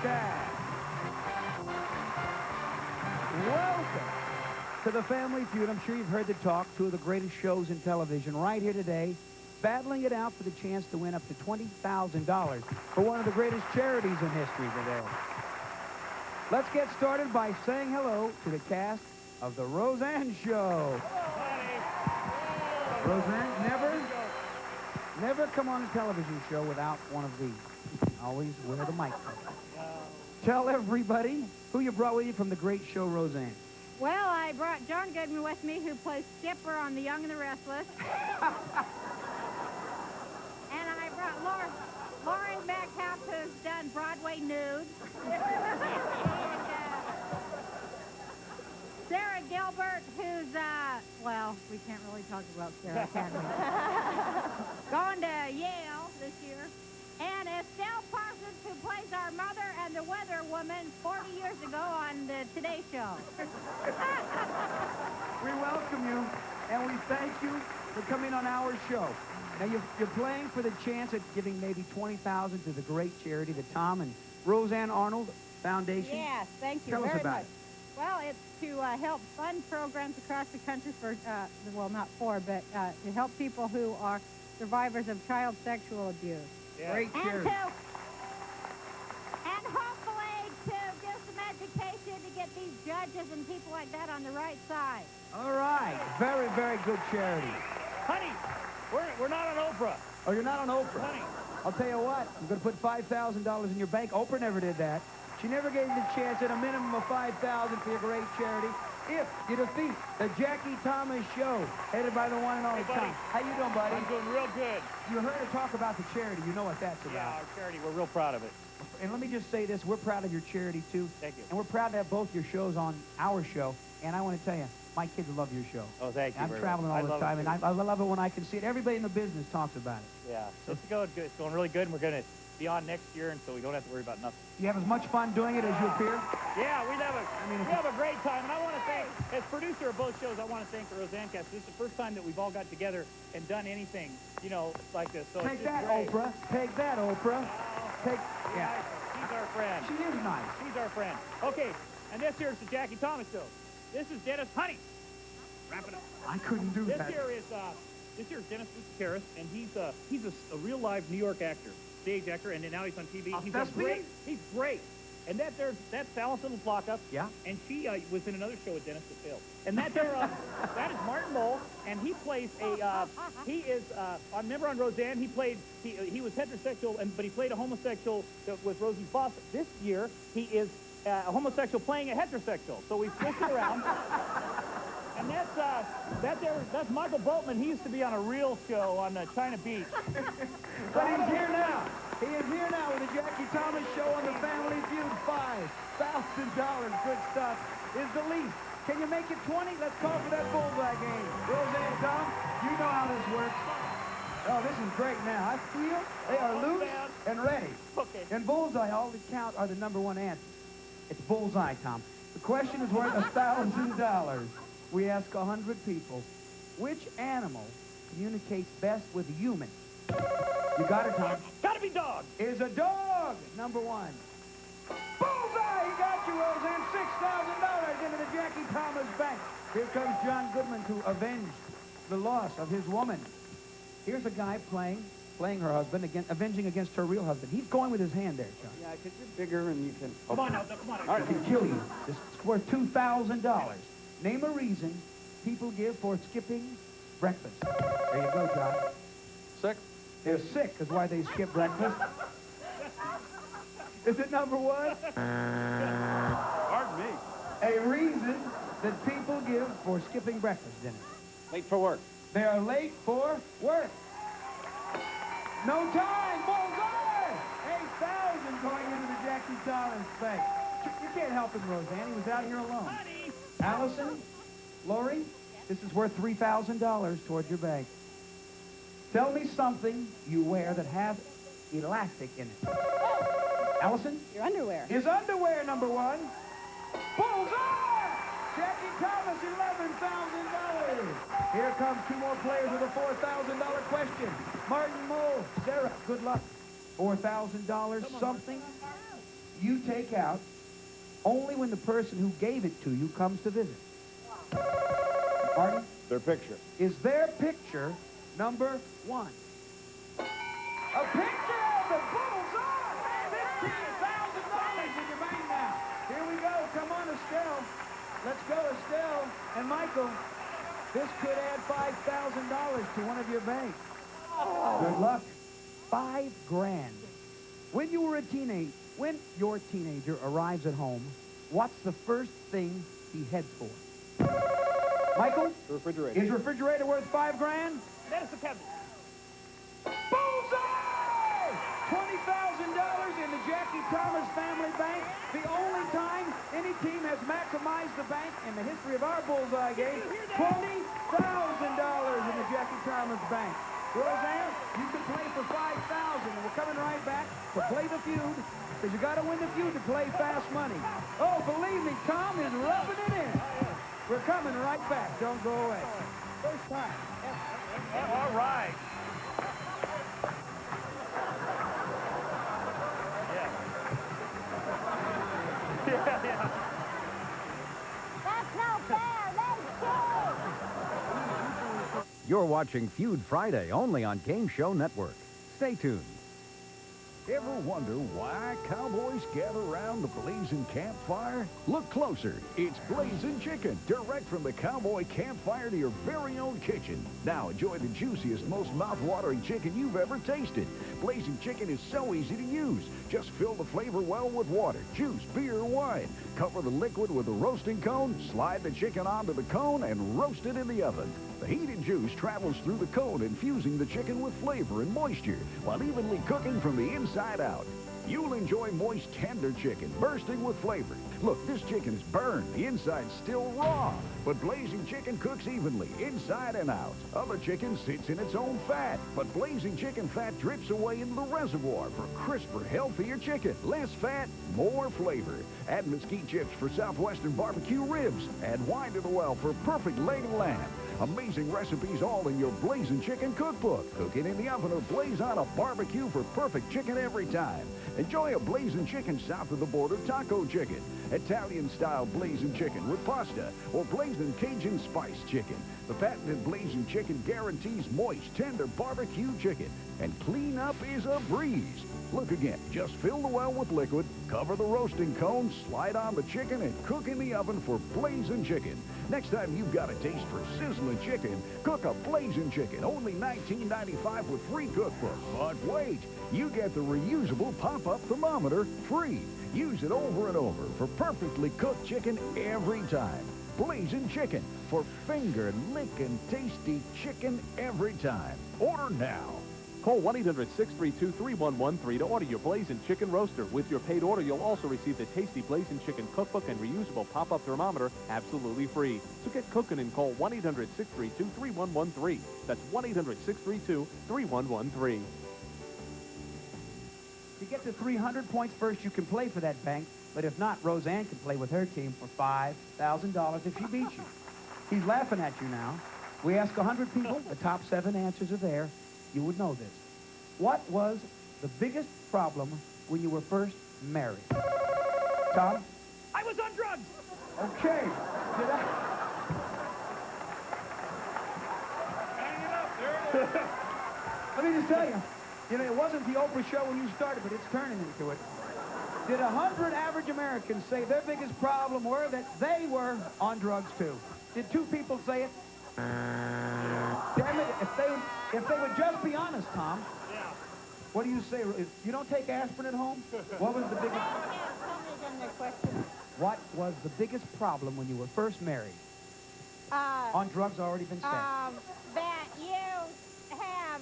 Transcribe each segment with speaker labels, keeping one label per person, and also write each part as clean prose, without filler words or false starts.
Speaker 1: cast. Welcome to the Family Feud. I'm sure you've heard the talk. Two of the greatest shows in television right here today, battling it out for the chance to win up to $20,000 for one of the greatest charities in history today. Let's get started by saying hello to the cast of The Roseanne Show. Roseanne, never come on a television show without one of these. Always wear the microphone. Tell everybody who you brought with you from the great show Roseanne.
Speaker 2: Well, I brought John Goodman with me, who plays Skipper on The Young and the Restless. And I brought Lauren Metcalf, who's done Broadway Nude. And Sarah Gilbert, who's, well, we can't really talk about Sarah, can we? Going to Yale this year. And Estelle Parsons, who plays our mother and the weather woman 40 years ago on the Today Show.
Speaker 1: We welcome you, and we thank you for coming on our show. Now, you're playing for the chance at giving maybe $20,000 to the great charity, the Tom and Roseanne Arnold Foundation.
Speaker 2: Yes, thank you
Speaker 1: Tell
Speaker 2: very
Speaker 1: us about
Speaker 2: much.
Speaker 1: it.
Speaker 2: Well, it's to help fund programs across the country for, well, not for, but to help people who are survivors of child sexual abuse.
Speaker 1: Yeah. Great charity.
Speaker 2: And hopefully to do some education to get these judges and people like that on the right side.
Speaker 1: All right. Very, very good charity.
Speaker 3: Honey, we're not on Oprah.
Speaker 1: Oh, you're not on Oprah?
Speaker 3: Honey.
Speaker 1: I'll tell you what. I'm going to put $5,000 in your bank. Oprah never did that. She never gave you the chance at a minimum of $5,000 for your great charity. If you defeat the Jackie Thomas Show, headed by the one and only Tom. How you doing, buddy?
Speaker 3: I'm doing real good.
Speaker 1: You heard her talk about the charity. You know what that's about.
Speaker 3: Yeah, our charity, we're real proud of it.
Speaker 1: And let me just say this. We're proud of your charity, too.
Speaker 3: Thank you.
Speaker 1: And we're proud to have both your shows on our show. And I want to tell you, my kids love your show.
Speaker 3: Oh, thank you.
Speaker 1: I'm traveling all the time, and I love it when I can see it. Everybody in the business talks about it.
Speaker 3: Yeah, so it's going good. It's going really good, and we're going to be on next year, and so we don't have to worry about nothing.
Speaker 1: Do you have as much fun doing it as you appear?
Speaker 3: Yeah, we have a great time, and I want to thank, as producer of both shows, I want to thank the Roseanne cast. This is the first time that we've all got together and done anything, you know, like this. So
Speaker 1: Take
Speaker 3: it's
Speaker 1: that,
Speaker 3: great.
Speaker 1: Oprah. Take that, Oprah. Take, yeah.
Speaker 3: She's our friend.
Speaker 1: She is nice.
Speaker 3: She's our friend. Okay, and this here is the Jackie Thomas Show. This is Dennis Honey. Wrap it up.
Speaker 1: I couldn't do that.
Speaker 3: This here is Dennis Lucaris, and he's a real live New York actor, stage actor, and now he's on TV. He's great. He's great. And that's Alison LaPlaca.
Speaker 1: Yeah.
Speaker 3: And she was in another show with Dennis that failed. And that is Martin Mull, and he plays I remember on Roseanne, he was heterosexual, but he played a homosexual that was Rosie's boss. This year, he is a homosexual playing a heterosexual. So we switched it around. And that's Michael Boatman. He used to be on a real show on China Beach.
Speaker 1: But he's here now. He is here now with the Jackie Thomas Show on the Family Feud. $5,000. Good stuff is the least. Can you make it 20? Let's call for that bullseye game. Roseanne, Tom, you know how this works. Oh, this is great now. I feel they are loose and ready.
Speaker 3: Okay.
Speaker 1: And bullseye, all that count are the #1 answers. It's bullseye, Tom. The question is worth $1,000. We ask 100 people, which animal communicates best with a human? You got it, Tom.
Speaker 3: Gotta be dog.
Speaker 1: Is a dog #1. Bullseye! He got you, Roseanne. $6,000 into the Jackie Thomas bank. Here comes John Goodman to avenge the loss of his woman. Here's a guy playing her husband, avenging against her real husband. He's going with his hand there, John.
Speaker 4: Yeah, because you're bigger and you can...
Speaker 3: Come on now, come on.
Speaker 1: All right, can kill you. This is worth $2,000. Name a reason people give for skipping breakfast. There you go, John.
Speaker 4: Sick?
Speaker 1: They're sick is why they skip breakfast. Is it #1?
Speaker 4: Pardon me.
Speaker 1: A reason that people give for skipping breakfast dinner.
Speaker 4: Late for work.
Speaker 1: They are late for work. No time. Bullseye! 8,000 going into the Jackie Thomas bank. You can't help him, Roseanne. He was out here alone.
Speaker 3: Honey.
Speaker 1: Allison, Lori, this is worth $3,000 towards your bank. Tell me something you wear that has elastic in it. Allison?
Speaker 2: Your underwear.
Speaker 1: Is underwear #1? Bullseye! Jackie Thomas, $11,000. Here comes two more players with a $4,000 question. Martin Mull, Sarah, good luck. $4,000, something you take out only when the person who gave it to you comes to visit? Pardon?
Speaker 4: Their picture.
Speaker 1: Is their picture number one? A picture of the bullseye! $15,000 in your bank now. Here we go. Come on, Estelle. Let's go, Estelle. And Michael, this could add $5,000 to one of your banks. Good luck. $5,000. When your teenager arrives at home, what's the first thing he heads for? Michael?
Speaker 4: The refrigerator.
Speaker 1: Is refrigerator worth $5,000?
Speaker 3: That is the cabinet.
Speaker 1: Bullseye! $20,000 in the Jackie Thomas Family Bank. The only time any team has maximized the bank in the history of our Bullseye game. $20,000 in the Jackie Thomas Bank. Roseanne, you can play for $5,000, and we're coming right back to play the feud, because you got to win the feud to play fast money. Oh, believe me, Tom is rubbing it in. We're coming right back. Don't go away. First time.
Speaker 3: All right. Yeah.
Speaker 2: That's no fair. That's true.
Speaker 5: You're watching Feud Friday only on Game Show Network. Stay tuned.
Speaker 6: Ever wonder why cowboys gather around the blazing campfire? Look closer. It's blazing chicken, direct from the cowboy campfire to your very own kitchen. Now enjoy the juiciest, most mouth-watering chicken you've ever tasted. Blazing chicken is so easy to use. Just fill the flavor well with water, juice, beer, or wine. Cover the liquid with a roasting cone, slide the chicken onto the cone, and roast it in the oven. The heated juice travels through the cone, infusing the chicken with flavor and moisture, while evenly cooking from the inside out. You'll enjoy moist, tender chicken, bursting with flavor. Look, this chicken is burned. The inside's still raw. But blazing chicken cooks evenly, inside and out. Other chicken sits in its own fat. But blazing chicken fat drips away into the reservoir for crisper, healthier chicken. Less fat, more flavor. Add mesquite chips for Southwestern barbecue ribs. Add wine to the well for perfect leg of lamb. Amazing recipes all in your Blazing Chicken cookbook. Cook it in the oven or blaze on a barbecue for perfect chicken every time. Enjoy a Blazing Chicken south of the border taco chicken, Italian-style Blazing Chicken with pasta, or Blazing Cajun spice chicken. The patented Blazing Chicken guarantees moist, tender barbecue chicken, and cleanup is a breeze. Look again, just fill the well with liquid, cover the roasting cone, slide on the chicken, and cook in the oven for Blazing Chicken. Next time you've got a taste for sizzling chicken, cook a Blazing Chicken, only $19.95 with free cookbook. But wait, you get the reusable pop-up thermometer free. Use it over and over for perfectly cooked chicken every time. Blazing Chicken for finger-licking tasty chicken every time. Order now.
Speaker 7: Call 1-800-632-3113 to order your Blazing Chicken Roaster. With your paid order, you'll also receive the tasty Blazing Chicken Cookbook and reusable pop-up thermometer absolutely free. So get cooking and call 1-800-632-3113. That's 1-800-632-3113.
Speaker 1: To get to 300 points first, you can play for that bank. But if not, Roseanne can play with her team for $5,000 if she beats you. He's laughing at you now. We ask 100 people. The top 7 answers are there. You would know this. What was the biggest problem when you were first married? Tom?
Speaker 3: I was on drugs.
Speaker 1: Okay. Did I?
Speaker 3: Hang it up. There it is.
Speaker 1: Let me just tell you, it wasn't the Oprah show when you started, but it's turning into it. Did 100 average Americans say their biggest problem were that they were on drugs too? Did 2 people say it? Damn it, if they would just be honest, Tom.
Speaker 3: Yeah.
Speaker 1: What do you say? You don't take aspirin at home? What was the biggest... What was the biggest problem when you were first married? On drugs already been said.
Speaker 2: That you have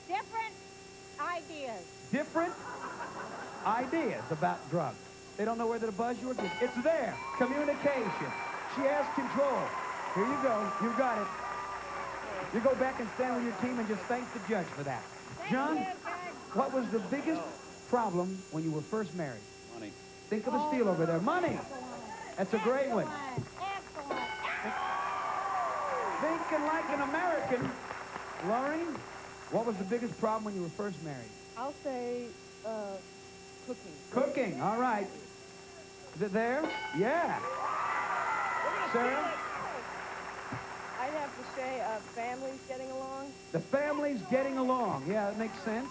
Speaker 2: different ideas.
Speaker 1: Different ideas about drugs. They don't know whether to buzz you or get. It's there. Communication. She has control. Here you go. You got it. You go back and stand with your team and just thank the judge for that. John, what was the biggest problem when you were first married?
Speaker 4: Money.
Speaker 1: Think of a steal over there. Money. That's a great one.
Speaker 2: Excellent.
Speaker 1: Thinking like an American. Laurie, what was the biggest problem when you were first married?
Speaker 8: I'll say Cooking.
Speaker 1: Cooking, all right. Is it there? Yeah. Sarah?
Speaker 8: I'd have to say families getting along.
Speaker 1: The family's getting along. Yeah, that makes sense.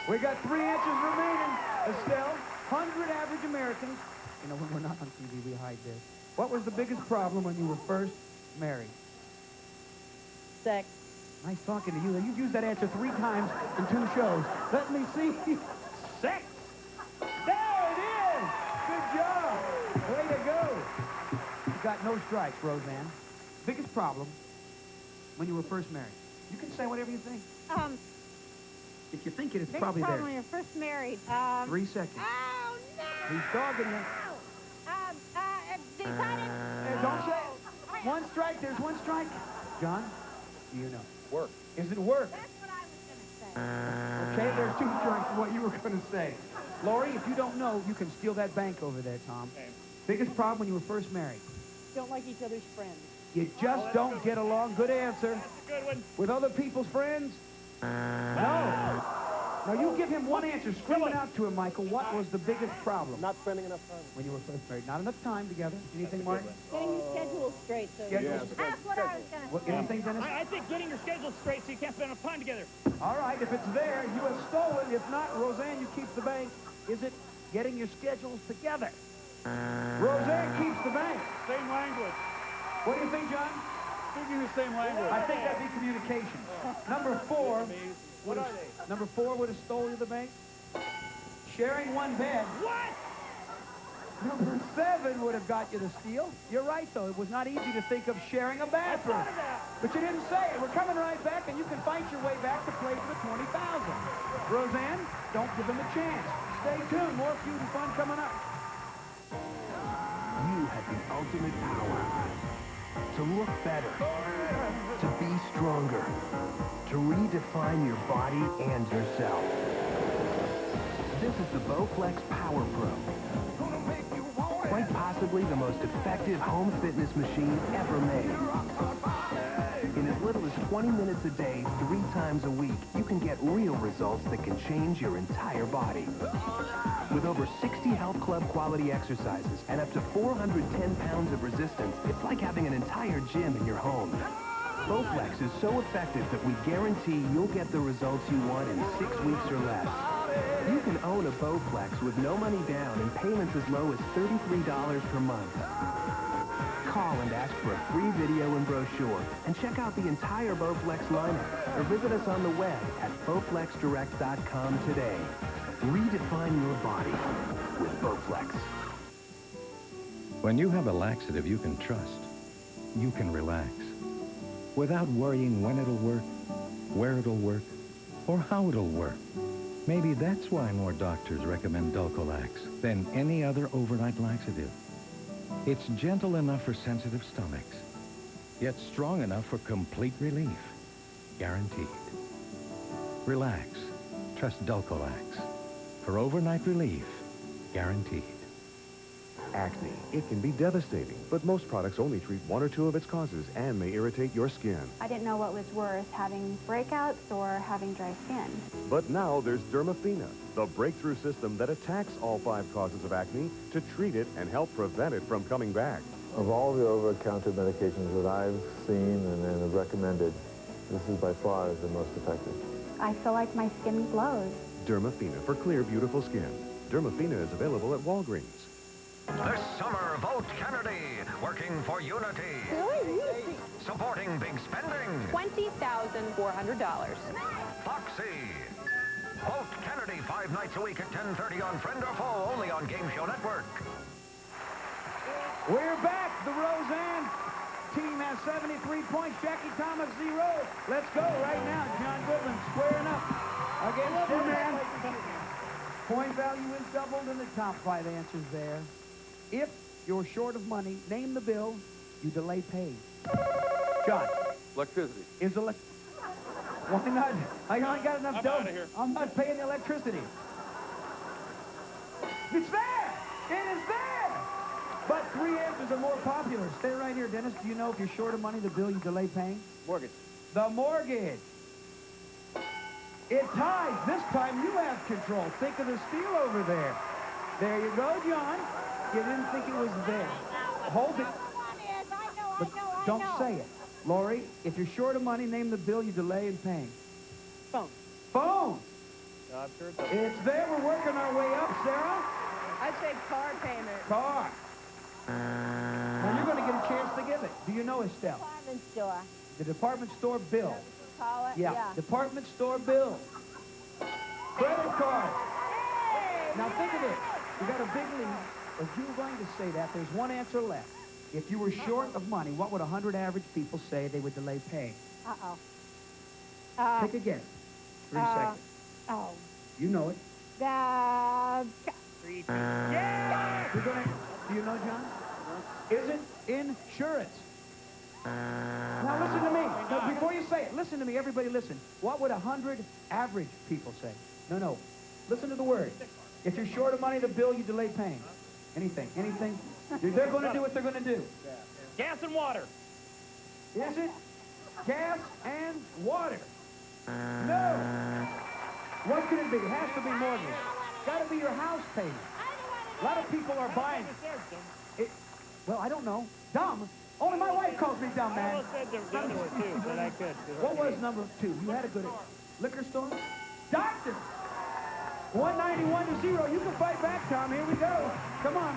Speaker 1: We got 3 answers remaining. Estelle, 100 average Americans. You know, when we're not on TV, we hide this. What was the biggest problem when you were first married?
Speaker 8: Sex.
Speaker 1: Nice talking to you. You've used that answer 3 times in 2 shows. Let me see. Sex. There it is. Good job. Way to go. You got no strikes, Roseanne. Biggest problem when you were first married. You can say whatever you think. If you think it, it's probably
Speaker 2: problem
Speaker 1: there.
Speaker 2: when you're first married.
Speaker 1: 3 seconds.
Speaker 2: Oh, no!
Speaker 1: He's dogging you.
Speaker 2: Decided.
Speaker 1: Don't say it. 1 strike. There's 1 strike. John, do you know?
Speaker 4: Work.
Speaker 1: Is it work?
Speaker 2: That's what I was going to say.
Speaker 1: Okay, there's 2 strikes for what you were going to say. Lori, if you don't know, you can steal that bank over there, Tom.
Speaker 3: Okay.
Speaker 1: Biggest problem when you were first married?
Speaker 8: Don't like each other's friends.
Speaker 1: You just don't get along. Good answer.
Speaker 3: That's a good one.
Speaker 1: With other people's friends? No. Now, you give him 1 answer. Scream it out to him, Michael. What was the biggest problem?
Speaker 4: Not spending enough time.
Speaker 1: When you were first married. Not enough time together. Anything, Martin?
Speaker 8: Getting your schedule straight. So
Speaker 1: Schedules.
Speaker 2: That's what I was going to
Speaker 1: What,
Speaker 2: say.
Speaker 1: anything, Dennis?
Speaker 3: I think getting your schedule straight so you can't spend enough time together.
Speaker 1: All right, if it's there, you have stolen. If not, Roseanne, you keep the bank. Is it getting your schedules together? Roseanne keeps the bank.
Speaker 3: Same language.
Speaker 1: What do you think, John?
Speaker 3: Speaking the same language.
Speaker 1: I think that'd be communication. Number 4.
Speaker 3: What are they?
Speaker 1: Number 4 would have stolen the bank. Sharing 1 bed.
Speaker 3: What?
Speaker 1: Number 7 would have got you to steal. You're right, though. It was not easy to think of sharing a bathroom.
Speaker 3: thought of that.
Speaker 1: But you didn't say it. We're coming right back, and you can fight your way back to play for the 20,000. Roseanne, don't give them a chance. Stay tuned. More Feud and Fun coming up.
Speaker 9: You have the ultimate power to look better, to be stronger, to redefine your body and yourself. This is the Bowflex Power Pro. Quite possibly the most effective home fitness machine ever made. In as little as 20 minutes a day, 3 times a week, you can get real results that can change your entire body. With over 60 health club quality exercises and up to 410 pounds of resistance, it's like having an entire gym in your home. Bowflex is so effective that we guarantee you'll get the results you want in 6 weeks or less. You can own a Bowflex with no money down and payments as low as $33 per month. Call and ask for a free video and brochure and check out the entire Bowflex lineup or visit us on the web at bowflexdirect.com today. Redefine your body with Bowflex.
Speaker 10: When you have a laxative you can trust, you can relax without worrying when it'll work, where it'll work, or how it'll work. Maybe that's why more doctors recommend Dulcolax than any other overnight laxative. It's gentle enough for sensitive stomachs, yet strong enough for complete relief. Guaranteed. Relax. Trust Dulcolax. For overnight relief. Guaranteed.
Speaker 11: Acne. It can be devastating, but most products only treat 1 or 2 of its causes and may irritate your skin.
Speaker 12: I didn't know what was worse, having breakouts or having dry skin.
Speaker 11: But now there's Dermafina, the breakthrough system that attacks all 5 causes of acne to treat it and help prevent it from coming back.
Speaker 13: Of all the over-the-counter medications that I've seen and have recommended, this is by far the most effective.
Speaker 12: I feel like my skin glows.
Speaker 11: Dermafina for clear, beautiful skin. Dermafina is available at Walgreens.
Speaker 14: This summer, vote Kennedy, working for unity. Supporting big spending.
Speaker 15: $20,400.
Speaker 14: Foxy. Vote Kennedy 5 nights a week at 10:30 on Friend or Foe, only on Game Show Network.
Speaker 1: We're back. The Roseanne team has 73 points. Jackie Thomas, 0. Let's go right now. John Goodman squaring up against your man. Point value is doubled in the top 5 answers there. If you're short of money, name the bill, you delay pay. John.
Speaker 4: Electricity.
Speaker 1: Is why not? I only got enough dough.
Speaker 3: Outta here.
Speaker 1: I'm not paying the electricity. It's there! It is there! But 3 answers are more popular. Stay right here, Dennis. Do you know if you're short of money, the bill you delay paying?
Speaker 4: Mortgage.
Speaker 1: The mortgage. It ties. This time you have control. Think of the steal over there. There you go, John. You didn't think it was there. Hold it. But don't say it. Lori, if you're short of money, name the bill you delay in paying.
Speaker 8: Phone.
Speaker 1: Phone.
Speaker 3: I'm sure it does.
Speaker 1: It's there. We're working our way up, Sarah.
Speaker 8: I'd say car payment.
Speaker 1: Car. Now you're going to get a chance to give it. Do you know, Estelle?
Speaker 2: Department store.
Speaker 1: The department store bill.
Speaker 2: Call it?
Speaker 1: Yeah. Department store bill. Credit card. Now think of this. You got a big lead. If you were going to say that, there's one answer left. If you were short of money, what would 100 average people say they would delay paying?
Speaker 2: Uh-oh.
Speaker 1: Take a guess. 3 seconds.
Speaker 2: Oh.
Speaker 1: You know it.
Speaker 2: The...
Speaker 1: Yeah! Do you know, John? Is it insurance? Now listen to me. No, before you say it, listen to me. Everybody listen. What would 100 average people say? No. Listen to the word. If you're short of money, the bill you delay paying. Anything. They're going to do what they're going to do.
Speaker 3: Gas and water.
Speaker 1: Is it gas and water? No. What could it be? It has to be mortgage. Got to be your house payment. A lot of people are buying it. Well, I don't know. Dumb. Only my wife calls me dumb,
Speaker 3: I
Speaker 1: man.
Speaker 3: almost said the other one, too, but I could.
Speaker 1: What was number 2? You had a good liquor store? Doctor. 191 to 0. You can fight back, Tom. Here we go. Come on.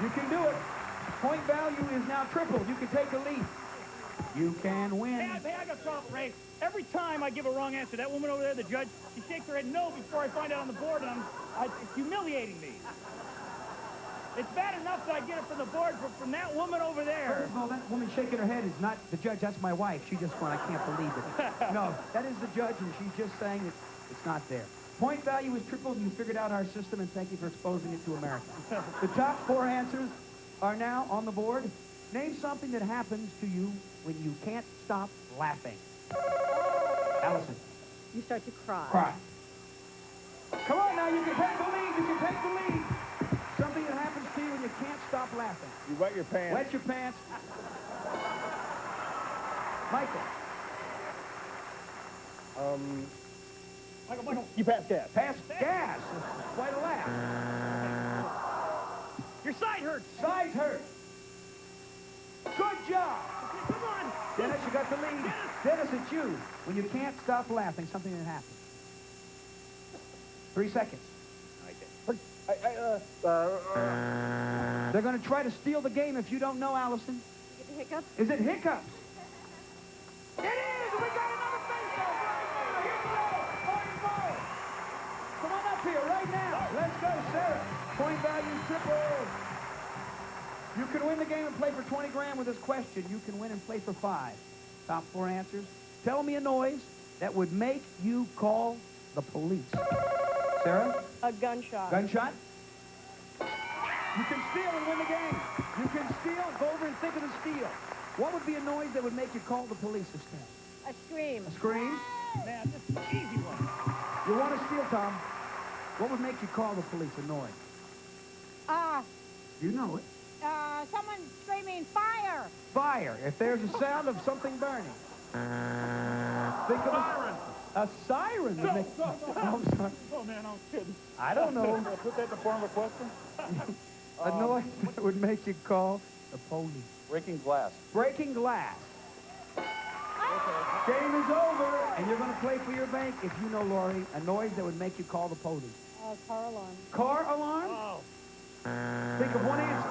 Speaker 1: You can do it. Point value is now tripled. You can take a lead. You can win.
Speaker 3: Hey, I got a problem, Ray. Every time I give a wrong answer, that woman over there, the judge, she shakes her head no before I find out on the board, and it's humiliating me. It's bad enough that I get it from the board, but from that woman over there.
Speaker 1: First of all, that woman shaking her head is not the judge. That's my wife. She just went, I can't believe it. No, that is the judge, and she's just saying that it's not there. Point value is tripled, and you figured out our system, and thank you for exposing it to America. The top 4 answers are now on the board. Name something that happens to you when you can't stop laughing. Allison.
Speaker 2: You start to cry.
Speaker 1: Cry. Come on now, you can take the lead. You can take the lead. Something that happens to you when you can't stop laughing.
Speaker 4: You wet your pants.
Speaker 1: Wet your pants. Michael.
Speaker 3: Michael, you pass gas.
Speaker 1: Pass gas. Quite a laugh.
Speaker 3: Your side hurts.
Speaker 1: Sides hurt. Good job.
Speaker 3: Come on.
Speaker 1: Dennis, you got the lead. Dennis, it's you. When you can't stop laughing, something that happens. 3 seconds. They're going to try to steal the game if you don't know, Allison.
Speaker 2: Get the hiccups?
Speaker 1: Is it hiccups? It is! We got another face-off right now! Here we go! Martin Ball! Come on up here right now! Let's go, Sarah! Point value triple! You can win the game and play for 20 grand with this question. You can win and play for 5. Top 4 answers. Tell me a noise that would make you call the police. Sarah?
Speaker 8: A gunshot.
Speaker 1: Gunshot? You can steal and win the game. You can steal. Go over and think of the steal. What would be a noise that would make you call the police, Estelle?
Speaker 2: A scream.
Speaker 1: A scream?
Speaker 3: Man, this is an easy one.
Speaker 1: You want to steal, Tom? What would make you call the police? A noise? You know it.
Speaker 2: Someone screaming fire.
Speaker 1: Fire. If there's a sound of something burning. Think of a siren. Would make,
Speaker 3: No.
Speaker 1: Oh, I'm sorry.
Speaker 3: Oh, man, I was kidding.
Speaker 1: I don't know.
Speaker 4: Put that in the form of a question.
Speaker 1: A noise that would make you call the police.
Speaker 4: Breaking glass.
Speaker 1: Breaking glass. Game is over, and you're going to play for your bank. If you know, Lori, a noise that would make you call the police.
Speaker 2: Car alarm.
Speaker 1: Car alarm?
Speaker 3: Oh.
Speaker 1: Think of one answer.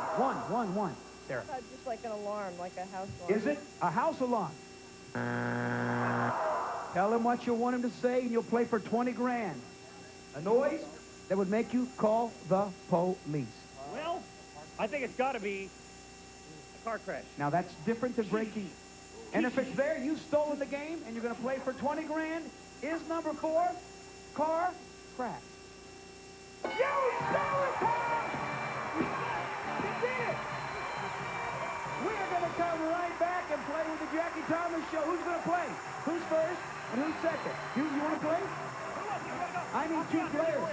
Speaker 1: One. Sarah.
Speaker 8: Just like an alarm, like a house alarm.
Speaker 1: Is it a house alarm? Tell him what you want him to say, and you'll play for 20 grand. A noise that would make you call the police.
Speaker 3: Well, I think it's got to be a car crash.
Speaker 1: Now, that's different than breaking. And if it's there, you've stolen the game, and you're going to play for 20 grand. Is number 4, car crash. You stole it, Tom! You did it! We are going to come right back and play with the Jackie Thomas Show. Who's going to play? Who's first and who's second? You want to play? I need 2 players.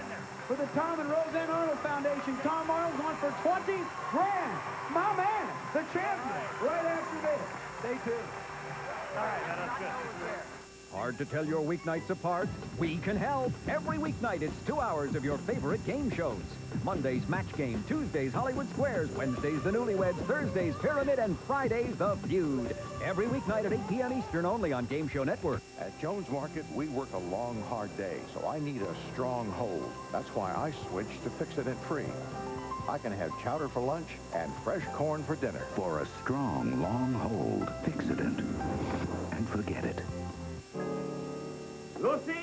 Speaker 1: For the Tom and Roseanne Arnold Foundation, Tom Arnold's on for 20 grand. My man, the champion, right after this. Stay tuned.
Speaker 3: All right, that's good.
Speaker 5: Hard to tell your weeknights apart? We can help. Every weeknight, it's 2 hours of your favorite game shows. Mondays, Match Game. Tuesdays, Hollywood Squares. Wednesdays, The Newlyweds. Thursdays, Pyramid. And Fridays, The Feud. Every weeknight at 8 p.m. Eastern, only on Game Show Network.
Speaker 16: At Jones Market, we work a long, hard day, so I need a strong hold. That's why I switched to Fix-It Free. I can have chowder for lunch and fresh corn for dinner.
Speaker 17: For a strong, long hold, Fix-It and forget it.
Speaker 3: Lucy?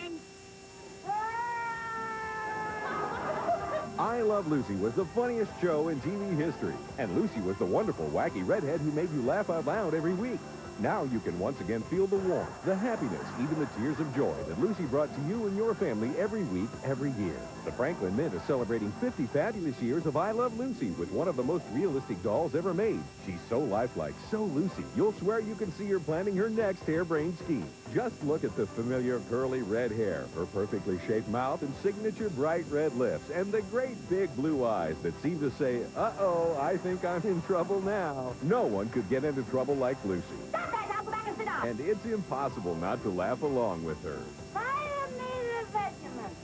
Speaker 11: I Love Lucy was the funniest show in TV history. And Lucy was the wonderful, wacky redhead who made you laugh out loud every week. Now you can once again feel the warmth, the happiness, even the tears of joy that Lucy brought to you and your family every week, every year. The Franklin Mint is celebrating 50 fabulous years of I Love Lucy with one of the most realistic dolls ever made. She's so lifelike, so Lucy, you'll swear you can see her planning her next harebrained scheme. Just look at the familiar curly red hair, her perfectly shaped mouth and signature bright red lips, and the great big blue eyes that seem to say, uh-oh, I think I'm in trouble now. No one could get into trouble like Lucy. And it's impossible not to laugh along with her.
Speaker 2: I need a vitamin.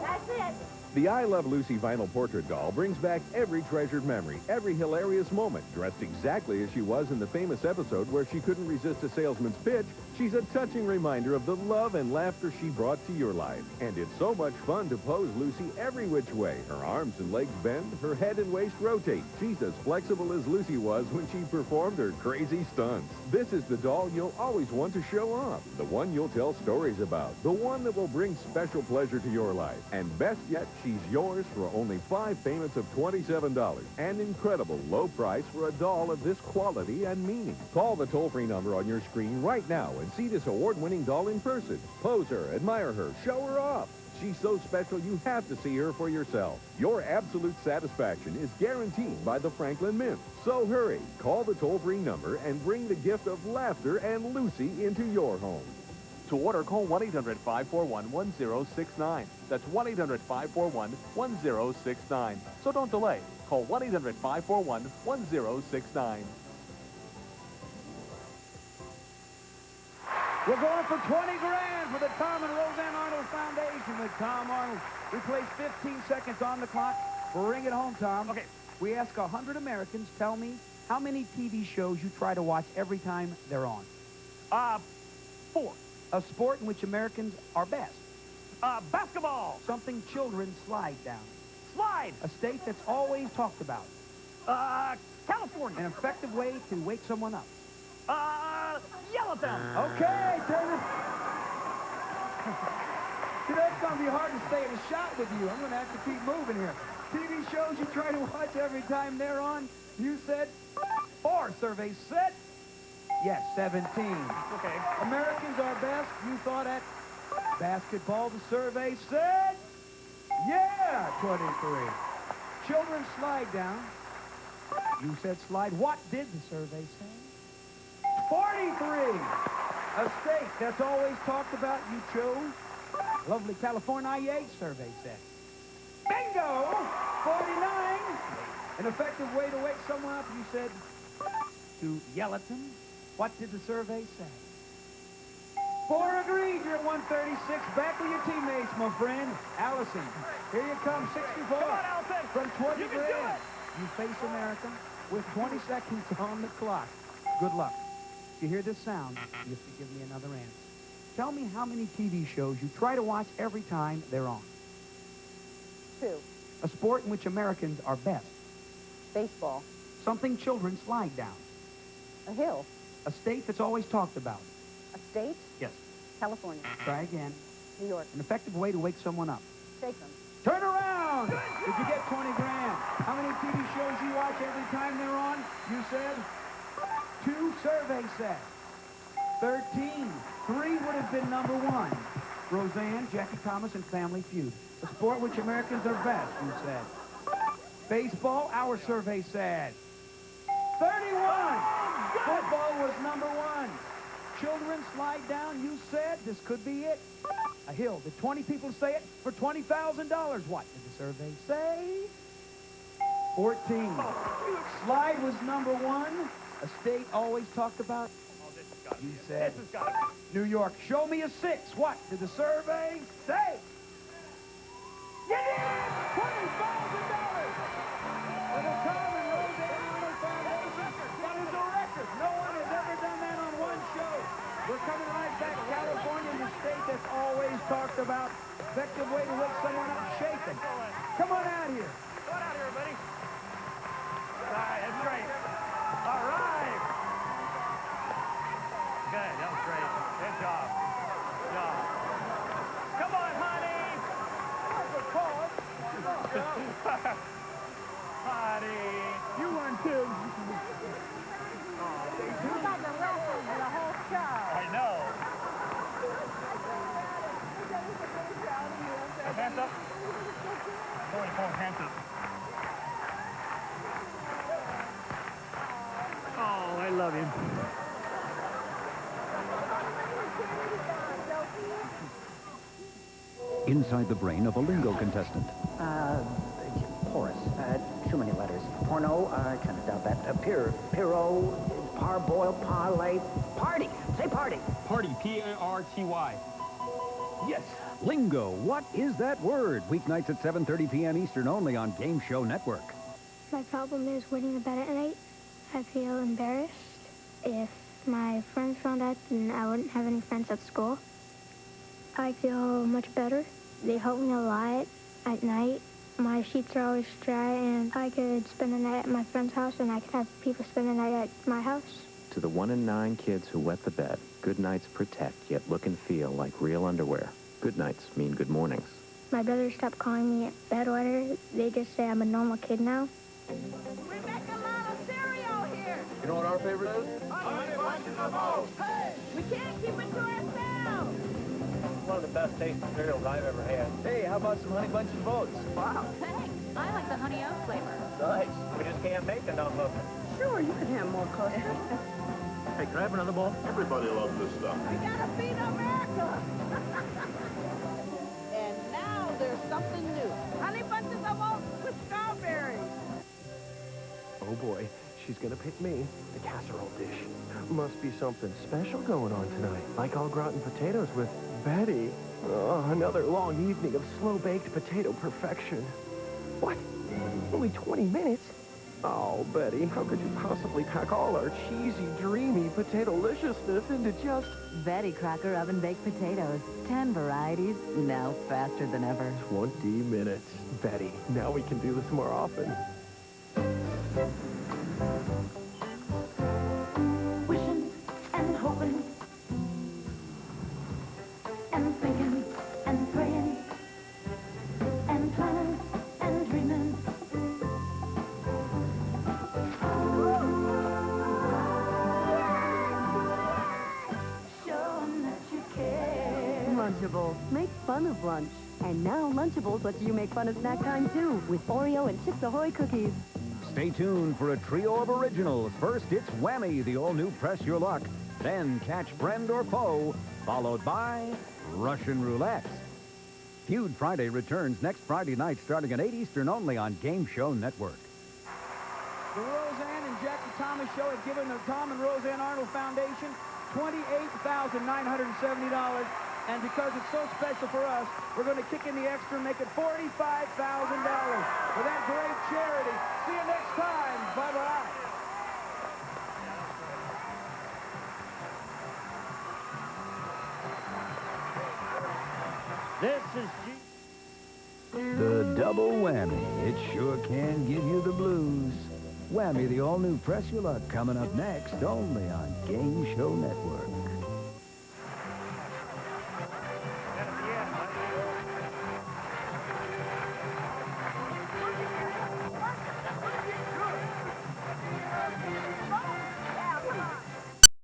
Speaker 2: That's it.
Speaker 11: The I Love Lucy vinyl portrait doll brings back every treasured memory, every hilarious moment. Dressed exactly as she was in the famous episode where she couldn't resist a salesman's pitch, she's a touching reminder of the love and laughter she brought to your life. And it's so much fun to pose Lucy every which way. Her arms and legs bend, her head and waist rotate. She's as flexible as Lucy was when she performed her crazy stunts. This is the doll you'll always want to show off, the one you'll tell stories about, the one that will bring special pleasure to your life. And best yet, she's yours for only 5 payments of $27. An incredible low price for a doll of this quality and meaning. Call the toll-free number on your screen right now and see this award-winning doll in person. Pose her, admire her, show her off. She's so special you have to see her for yourself. Your absolute satisfaction is guaranteed by the Franklin Mint. So hurry, call the toll-free number and bring the gift of laughter and Lucy into your home.
Speaker 7: To order, call 1-800-541-1069. That's 1-800-541-1069. So don't delay. Call 1-800-541-1069.
Speaker 1: We're going for 20 grand for the Tom and Roseanne Arnold Foundation with Tom Arnold. We place 15 seconds on the clock. Bring it home, Tom.
Speaker 3: Okay.
Speaker 1: We ask 100 Americans, tell me how many TV shows you try to watch every time they're on.
Speaker 3: 4.
Speaker 1: A sport in which Americans are best.
Speaker 3: Basketball.
Speaker 1: Something children slide down.
Speaker 3: Slide.
Speaker 1: A state that's always talked about.
Speaker 3: California.
Speaker 1: An effective way to wake someone up.
Speaker 3: Yell at them.
Speaker 1: Okay, turn it. See, that's going to be hard to stay in a shot with you. I'm going to have to keep moving here. TV shows you try to watch every time they're on. You said 4. Survey said yes, 17.
Speaker 3: Okay.
Speaker 1: Americans are best. You thought at basketball. The survey said yeah, 23. Children slide down. You said slide. What did the survey say? 43. A state that's always talked about. You chose lovely California, survey said. Bingo! 49. An effective way to wake someone up, you said, to yell at them. What did the survey say? 4 agreed. You're at 136. Back with your teammates, my friend. Allison, here you come, 64.
Speaker 3: Come on, Allison.
Speaker 1: From 20
Speaker 3: You can do
Speaker 1: grand.
Speaker 3: it.
Speaker 1: You face America with 20 seconds on the clock. Good luck. If you hear this sound, you have to give me another answer. Tell me how many TV shows you try to watch every time they're on.
Speaker 8: 2.
Speaker 1: A sport in which Americans are best.
Speaker 8: Baseball.
Speaker 1: Something children slide down.
Speaker 8: A hill.
Speaker 1: A state that's always talked about.
Speaker 8: A state.
Speaker 1: Yes.
Speaker 8: California.
Speaker 1: Try again.
Speaker 8: New York.
Speaker 1: An effective way to wake someone up.
Speaker 8: Shake them.
Speaker 1: Turn around! Did you get 20 grand? How many TV shows you watch every time they're on? You said 2. Survey said 13. 3 would have been number 1. Roseanne, Jackie Thomas, and Family Feud. A sport which Americans are best, you said. Baseball, our survey said 31. Football was number 1. Children slide down, you said this could be it. A hill. Did 20 people say it for $20,000? What did the survey say? 14. Slide was number 1. A state always talked about.
Speaker 3: got to be
Speaker 1: He
Speaker 3: it.
Speaker 1: said,
Speaker 3: This has got to be
Speaker 1: New York, show me a 6. What did the survey say? You did it! $20,000! For the Tom and Roseanne Arnold Foundation. That is a record. No one has ever done that on one show. We're coming right back. California, the state that's always talked about. Effective way to wake someone up, shake them. Come on out here.
Speaker 3: Come on out here, buddy. All right, that's great. All right. Good, that was great. Good job. Good job. Come on, honey. Honey.
Speaker 1: You won too.
Speaker 2: You got the wrestle for the whole show.
Speaker 3: I know. Hands up. Somebody pull his hands up. Oh, I love him.
Speaker 5: Inside the brain of a lingo contestant.
Speaker 18: Porous. Too many letters. Porno, I kind of doubt that. Piro, parboil, parlay, party. Say party.
Speaker 19: Party, P-A-R-T-Y.
Speaker 5: Yes. Lingo. What is that word? Weeknights at 7:30 p.m. Eastern only on Game Show Network.
Speaker 20: My problem is winning the bet at night. I feel embarrassed. If my friends found out, then I wouldn't have any friends at school. I feel much better. They help me a lot at night. My sheets are always dry, and I could spend the night at my friend's house, and I could have people spend the night at my house.
Speaker 21: To the 1 in 9 kids who wet the bed, good nights protect, yet look and feel like real underwear. Good nights mean good mornings.
Speaker 20: My brothers stopped calling me bedwetter. They just say I'm a normal kid now.
Speaker 2: We make a lot of cereal here.
Speaker 4: You know what our favorite is?
Speaker 2: Honey Bunches of Oats. Hey, we can't keep it to ourselves.
Speaker 4: One of the best tasting cereals I've ever had. Hey, how about some Honey Bunches of Oats? Wow.
Speaker 15: Thanks. I like the honey oat flavor.
Speaker 4: Nice. We just can't make enough of them.
Speaker 8: Sure, you can have more custard.
Speaker 4: Hey, can I have another bowl?
Speaker 22: Everybody loves this stuff.
Speaker 2: We gotta feed America.
Speaker 8: And now there's something new.
Speaker 2: Honey Bunches of Oats with strawberries.
Speaker 9: Oh boy, she's gonna pick me. The casserole dish. Must be something special going on tonight. Like au gratin potatoes with Betty. Oh, another long evening of slow-baked potato perfection. What? Only 20 minutes? Oh, Betty, how could you possibly pack all our cheesy, dreamy potato-liciousness into just...
Speaker 23: Betty Crocker oven-baked potatoes. 10 varieties, now faster than ever.
Speaker 9: 20 minutes. Betty, now we can do this more often.
Speaker 24: Wishing and hoping and thinking and praying and planning and dreaming. Showing that you care.
Speaker 23: Lunchables. Make fun of lunch. And now Lunchables lets you make fun of snack time, too, with Oreo and Chips Ahoy cookies.
Speaker 5: Stay tuned for a trio of originals. First, it's Whammy, the all-new Press Your Luck. Then, Catch Friend or Foe, followed by Russian Roulette. Feud Friday returns next Friday night starting at 8 Eastern only on Game Show Network.
Speaker 1: The Roseanne and Jackie Thomas Show has given the Tom and Roseanne Arnold Foundation $28,970. And because it's so special for us, we're going to kick in the extra and make it $45,000 for that great charity. See you next time. Bye-bye.
Speaker 3: This is
Speaker 5: The double whammy. It sure can give you the blues. Whammy, the all-new Press Your Luck, coming up next only on Game Show Network.